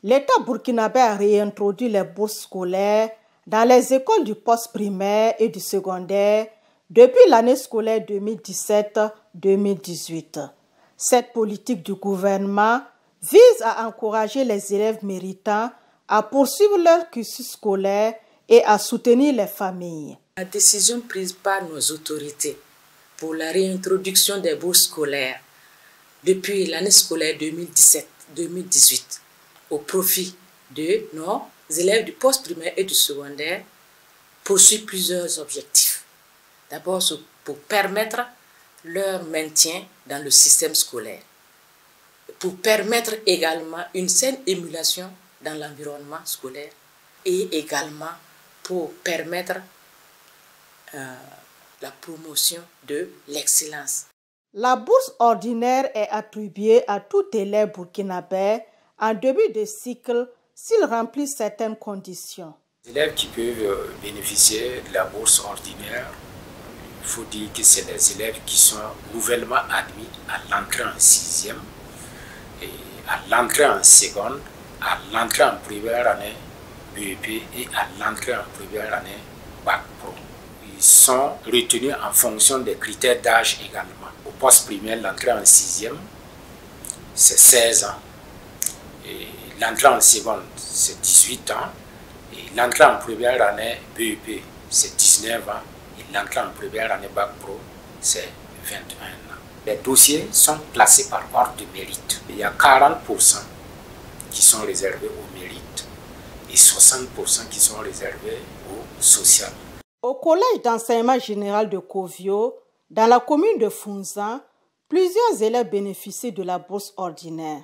L'État burkinabé a réintroduit les bourses scolaires dans les écoles du post-primaire et du secondaire depuis l'année scolaire 2017-2018. Cette politique du gouvernement vise à encourager les élèves méritants à poursuivre leur cursus scolaire et à soutenir les familles. La décision prise par nos autorités pour la réintroduction des bourses scolaires depuis l'année scolaire 2017-2018 au profit de nos élèves du post-primaire et du secondaire poursuit plusieurs objectifs. D'abord, pour permettre leur maintien dans le système scolaire, pour permettre également une saine émulation dans l'environnement scolaire et également pour permettre la promotion de l'excellence. La bourse ordinaire est attribuée à tout élève burkinabé en début de cycle s'il remplit certaines conditions. Les élèves qui peuvent bénéficier de la bourse ordinaire, il faut dire que c'est les élèves qui sont nouvellement admis à l'entrée en 6e, et à l'entrée en seconde, à l'entrée en première année BEP et à l'entrée en première année Bac Pro. Ils sont retenus en fonction des critères d'âge également. Au post-primaire, l'entrée en 6e, c'est 16 ans. Et l'entrée en seconde, c'est 18 ans. Et l'entrée en première année BEP, c'est 19 ans. Et l'entrée en première année Bac Pro, c'est 21 ans. Les dossiers sont classés par ordre de mérite. Il y a 40% qui sont réservés au mérite et 60% qui sont réservés au social. Au collège d'enseignement général de Kovio, dans la commune de Founzan, plusieurs élèves bénéficient de la bourse ordinaire.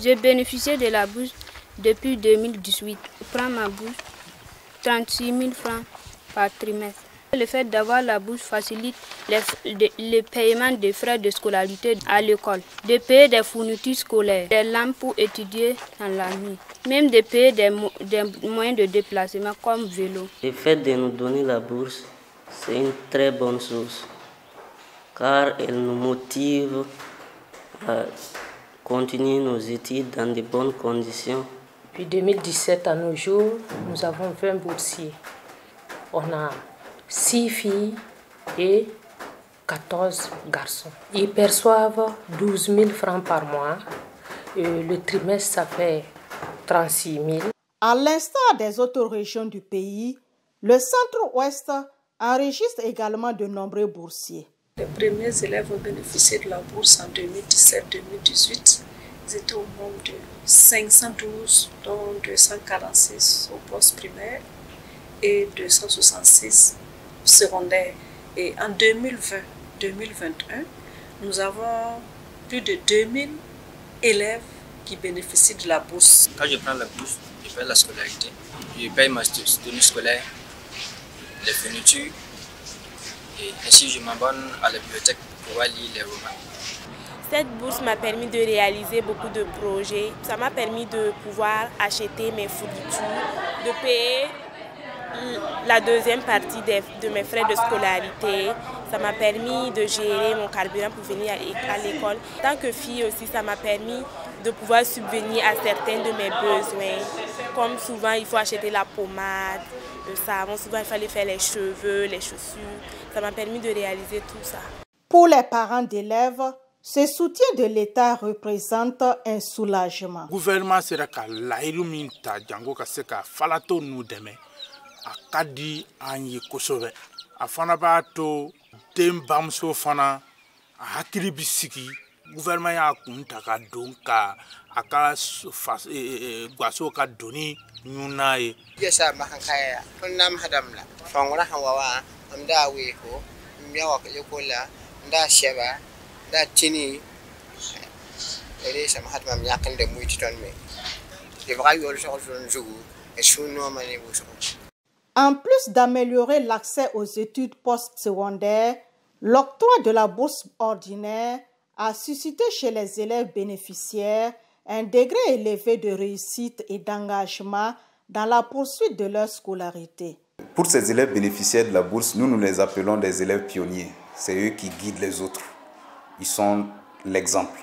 J'ai bénéficié de la bourse depuis 2018. Je prends ma bourse 36 000 francs par trimestre. Le fait d'avoir la bourse facilite le paiement des frais de scolarité à l'école, de payer des fournitures scolaires, des lampes pour étudier dans la nuit, même de payer des moyens de déplacement comme vélo. Le fait de nous donner la bourse, c'est une très bonne chose, car elle nous motive à continuer nos études dans de bonnes conditions. Depuis 2017 à nos jours, nous avons 20 boursiers. On a 6 filles et 14 garçons. Ils perçoivent 12 000 francs par mois. Le trimestre, ça fait 36 000. À l'instar des autres régions du pays, le centre-ouest enregistre également de nombreux boursiers. Les premiers élèves ont bénéficié de la bourse en 2017-2018. Ils étaient au nombre de 512, dont 246 au poste primaire et 266 au secondaire. Et en 2020-2021, nous avons plus de 2000 élèves qui bénéficient de la bourse. Quand je prends la bourse, je paye la scolarité, je paye ma tenue scolaire, les fournitures, et ainsi je m'abonne à la bibliothèque pour pouvoir lire les romans. Cette bourse m'a permis de réaliser beaucoup de projets. Ça m'a permis de pouvoir acheter mes fournitures, de payer la deuxième partie de mes frais de scolarité. Ça m'a permis de gérer mon carburant pour venir à l'école. En tant que fille aussi, ça m'a permis de pouvoir subvenir à certains de mes besoins. Comme souvent, il faut acheter la pommade, le savon, souvent il fallait faire les cheveux, les chaussures. Ça m'a permis de réaliser tout ça. Pour les parents d'élèves, ce soutien de l'État représente un soulagement. Le gouvernement sera ka lahiru min ta jango ka se ka falato nu dɛmɛ a ka di an ye kosɛbɛ a fana b'a to den bamuso fana a hakili bi sigi gouvernement y'a kun ta ka don ka a ka gaso ka doni ɲuna ye. Yasa makankaya tunnam hadamla fangura hawawa amda we ko miyawa ka yekola nda sheba da tini ere sama hatma miyakan de muyti ton me de vrai yol so jogu et suno mane bo so. En plus d'améliorer l'accès aux études post-secondaires, l'octroi de la bourse ordinaire a suscité chez les élèves bénéficiaires un degré élevé de réussite et d'engagement dans la poursuite de leur scolarité. Pour ces élèves bénéficiaires de la bourse, nous les appelons des élèves pionniers. C'est eux qui guident les autres. Ils sont l'exemple.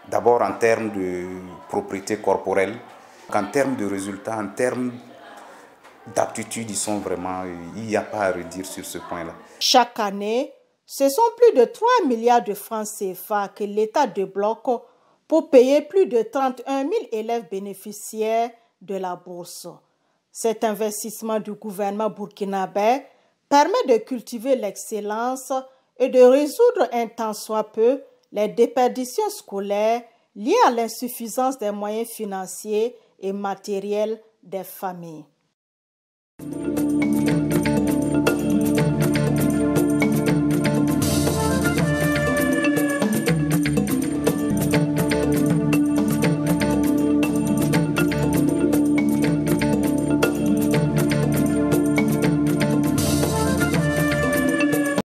D'abord en termes de propriété corporelle, En termes de résultats, en termes d'aptitude, il n'y a pas à redire sur ce point-là. Chaque année, ce sont plus de 3 milliards de francs CFA que l'État débloque pour payer plus de 31 000 élèves bénéficiaires de la bourse. Cet investissement du gouvernement burkinabé permet de cultiver l'excellence et de résoudre un tant soit peu les déperditions scolaires liées à l'insuffisance des moyens financiers et matériels des familles.